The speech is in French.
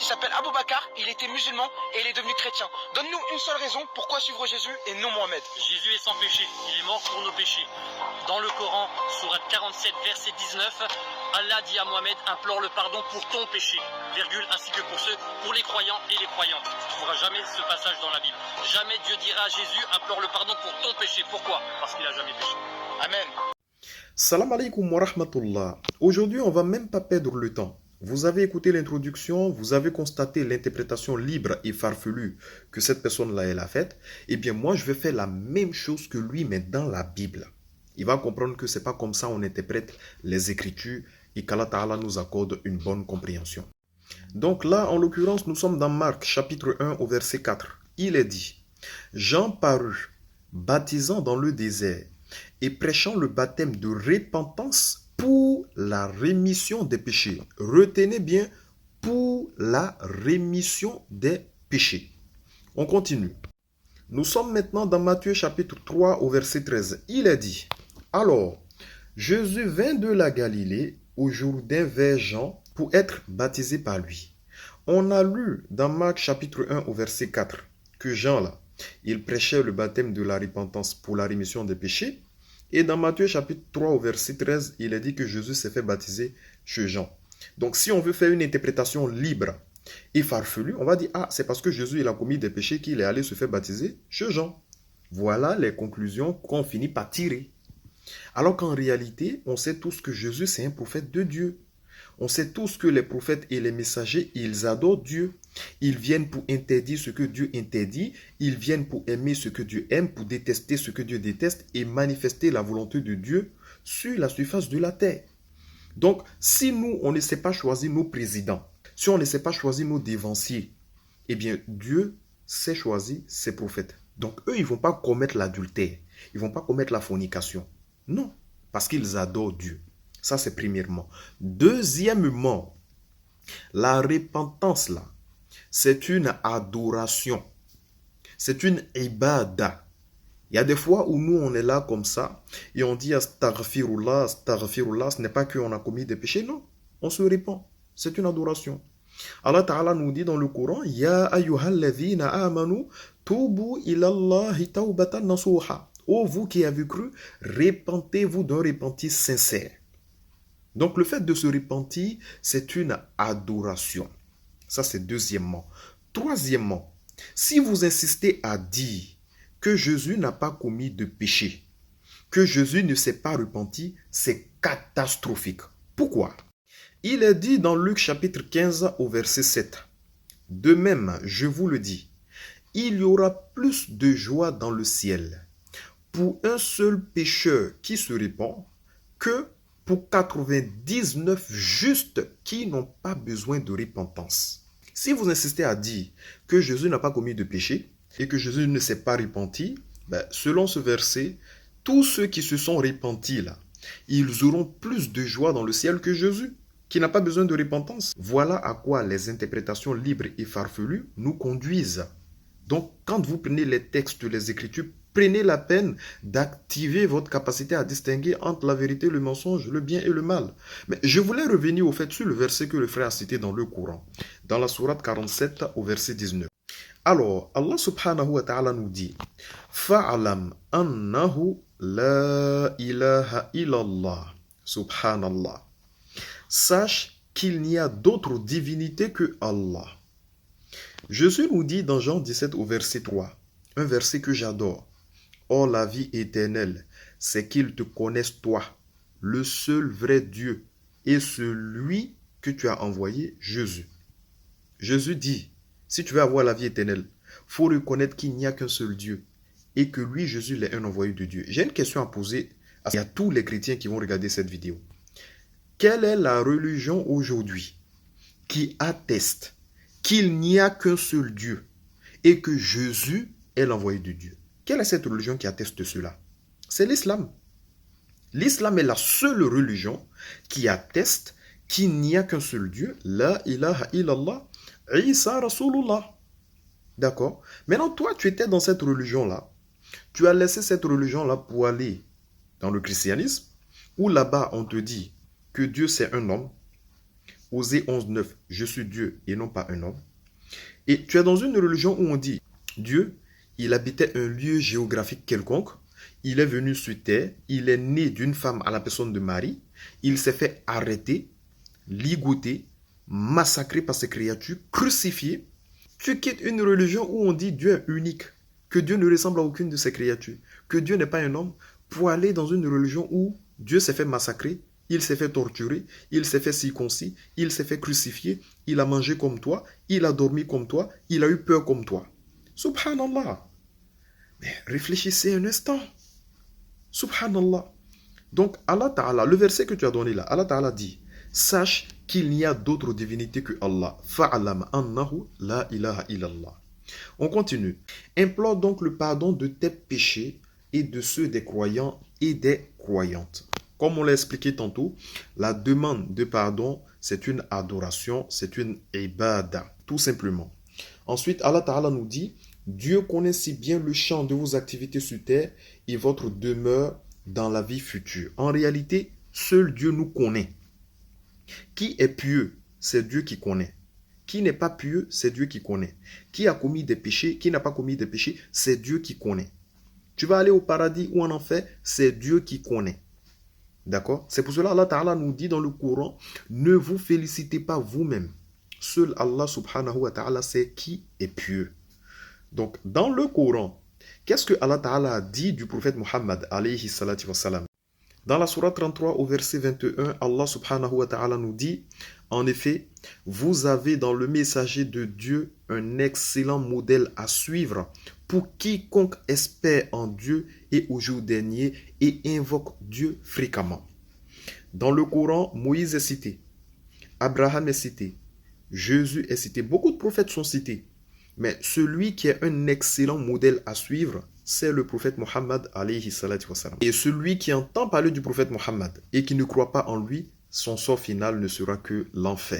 s'appelle Abou Bakar, il était musulman et il est devenu chrétien. Donne-nous une seule raison pourquoi suivre Jésus et non Mohamed. Jésus est sans péché, il est mort pour nos péchés. Dans le Coran, sourate 47, verset 19, Allah dit à Mohamed, implore le pardon pour ton péché, virgule, ainsi que pour les croyants et les croyantes. Tu ne trouveras jamais ce passage dans la Bible. Jamais Dieu dira à Jésus, implore le pardon pour ton péché. Pourquoi? Parce qu'il n'a jamais péché. Amen. Salam alaikum wa rahmatullah. Aujourd'hui, on va même pas perdre le temps. Vous avez écouté l'introduction, vous avez constaté l'interprétation libre et farfelue que cette personne-là, elle a faite. Eh bien, moi, je vais faire la même chose que lui, mais dans la Bible. Il va comprendre que c'est pas comme ça on interprète les Écritures et qu'Allah Ta'ala nous accorde une bonne compréhension. Donc là, en l'occurrence, nous sommes dans Marc, chapitre 1, au verset 4. Il est dit, « Jean parut, baptisant dans le désert, et prêchant le baptême de repentance pour la rémission des péchés. » Retenez bien, pour la rémission des péchés. On continue. Nous sommes maintenant dans Matthieu chapitre 3 au verset 13. Il est dit, « Alors, Jésus vint de la Galilée au Jourdain vers Jean pour être baptisé par lui. » On a lu dans Marc chapitre 1 au verset 4 que Jean là, il prêchait le baptême de la repentance pour la rémission des péchés. Et dans Matthieu chapitre 3 au verset 13, il est dit que Jésus s'est fait baptiser chez Jean. Donc si on veut faire une interprétation libre et farfelue, on va dire, ah, c'est parce que Jésus il a commis des péchés qu'il est allé se faire baptiser chez Jean. Voilà les conclusions qu'on finit par tirer. Alors qu'en réalité, on sait tous que Jésus c'est un prophète de Dieu. On sait tous que les prophètes et les messagers, ils adorent Dieu. Ils viennent pour interdire ce que Dieu interdit. Ils viennent pour aimer ce que Dieu aime, pour détester ce que Dieu déteste et manifester la volonté de Dieu sur la surface de la terre. Donc, si nous, on ne sait pas choisir nos présidents, si on ne sait pas choisir nos dévanciers, eh bien, Dieu sait choisir ses prophètes. Donc, eux, ils ne vont pas commettre l'adultère. Ils ne vont pas commettre la fornication. Non, parce qu'ils adorent Dieu. Ça, c'est premièrement. Deuxièmement, la repentance, là, c'est une adoration. C'est une ibada. Il y a des fois où nous, on est là comme ça et on dit astaghfirullah, astaghfirullah. Ce n'est pas qu'on a commis des péchés, non. On se répand. C'est une adoration. Allah Ta'ala nous dit dans le Coran, Ya ayyuhalladhina amanu tubu ilallahi tawbatan nasuha. Ô vous qui avez cru, repentez-vous d'un repentir sincère. Donc le fait de se repentir, c'est une adoration. Ça c'est deuxièmement. Troisièmement, si vous insistez à dire que Jésus n'a pas commis de péché, que Jésus ne s'est pas repenti, c'est catastrophique. Pourquoi? Il est dit dans Luc chapitre 15 au verset 7. De même, je vous le dis, il y aura plus de joie dans le ciel pour un seul pécheur qui se répand que pour 99 justes qui n'ont pas besoin de repentance. Si vous insistez à dire que Jésus n'a pas commis de péché et que Jésus ne s'est pas repenti, selon ce verset, tous ceux qui se sont repentis là, ils auront plus de joie dans le ciel que Jésus, qui n'a pas besoin de repentance. Voilà à quoi les interprétations libres et farfelues nous conduisent. Donc, quand vous prenez les textes, les Écritures, prenez la peine d'activer votre capacité à distinguer entre la vérité, le mensonge, le bien et le mal. Mais je voulais revenir au fait sur le verset que le frère a cité dans le Coran, dans la sourate 47 au verset 19. Alors, Allah subhanahu wa ta'ala nous dit « Fa'alam annahu la ilaha illallah subhanallah » Sache qu'il n'y a d'autre divinité que Allah. Jésus nous dit dans Jean 17 au verset 3, un verset que j'adore. Or la vie éternelle, c'est qu'ils te connaissent toi, le seul vrai Dieu, et celui que tu as envoyé, Jésus. Jésus dit, si tu veux avoir la vie éternelle, il faut reconnaître qu'il n'y a qu'un seul Dieu, et que lui, Jésus, il est un envoyé de Dieu. J'ai une question à poser à tous les chrétiens qui vont regarder cette vidéo. Quelle est la religion aujourd'hui qui atteste qu'il n'y a qu'un seul Dieu et que Jésus est l'envoyé de Dieu? Quelle est cette religion qui atteste cela? C'est l'islam. L'islam est la seule religion qui atteste qu'il n'y a qu'un seul Dieu. La ilaha illallah, Isa Rasulullah. D'accord? Maintenant, toi, tu étais dans cette religion-là. Tu as laissé cette religion-là pour aller dans le christianisme, où là-bas, on te dit que Dieu c'est un homme, Osée 11.9, je suis Dieu et non pas un homme. Et tu es dans une religion où on dit, Dieu, il habitait un lieu géographique quelconque, il est venu sur terre, il est né d'une femme à la personne de Marie, il s'est fait arrêter, ligoter, massacrer par ses créatures, crucifié. Tu quittes une religion où on dit Dieu est unique, que Dieu ne ressemble à aucune de ses créatures, que Dieu n'est pas un homme, pour aller dans une religion où Dieu s'est fait massacrer, il s'est fait torturer, il s'est fait circoncis, il s'est fait crucifier, il a mangé comme toi, il a dormi comme toi, il a eu peur comme toi. Subhanallah. Mais réfléchissez un instant. Subhanallah. Donc Allah Ta'ala, le verset que tu as donné là, Allah Ta'ala dit, sache qu'il n'y a d'autre divinité que Allah. Fa'alam annahu la ilaha illallah. On continue. Implore donc le pardon de tes péchés et de ceux des croyants et des croyantes. Comme on l'a expliqué tantôt, la demande de pardon, c'est une adoration, c'est une ibada, tout simplement. Ensuite, Allah Ta'ala nous dit, Dieu connaît si bien le champ de vos activités sur terre et votre demeure dans la vie future. En réalité, seul Dieu nous connaît. Qui est pieux, c'est Dieu qui connaît. Qui n'est pas pieux, c'est Dieu qui connaît. Qui a commis des péchés, qui n'a pas commis des péchés, c'est Dieu qui connaît. Tu vas aller au paradis ou en enfer, c'est Dieu qui connaît. D'accord? C'est pour cela Allah Ta'ala nous dit dans le Coran, ne vous félicitez pas vous-même. Seul Allah subhanahu wa ta'ala sait qui est pieux. Donc, dans le Coran, qu'est-ce que Allah Ta'ala a dit du prophète Muhammad alayhi salatu wa salam? Dans la sourate 33 au verset 21, Allah subhanahu wa ta'ala nous dit, en effet, vous avez dans le messager de Dieu un excellent modèle à suivre pour quiconque espère en Dieu et au jour dernier et invoque Dieu fréquemment. Dans le Coran, Moïse est cité, Abraham est cité, Jésus est cité, beaucoup de prophètes sont cités. Mais celui qui est un excellent modèle à suivre, c'est le prophète Muhammad alayhi salatu wa salam. Et celui qui entend parler du prophète Muhammad et qui ne croit pas en lui, son sort final ne sera que l'enfer.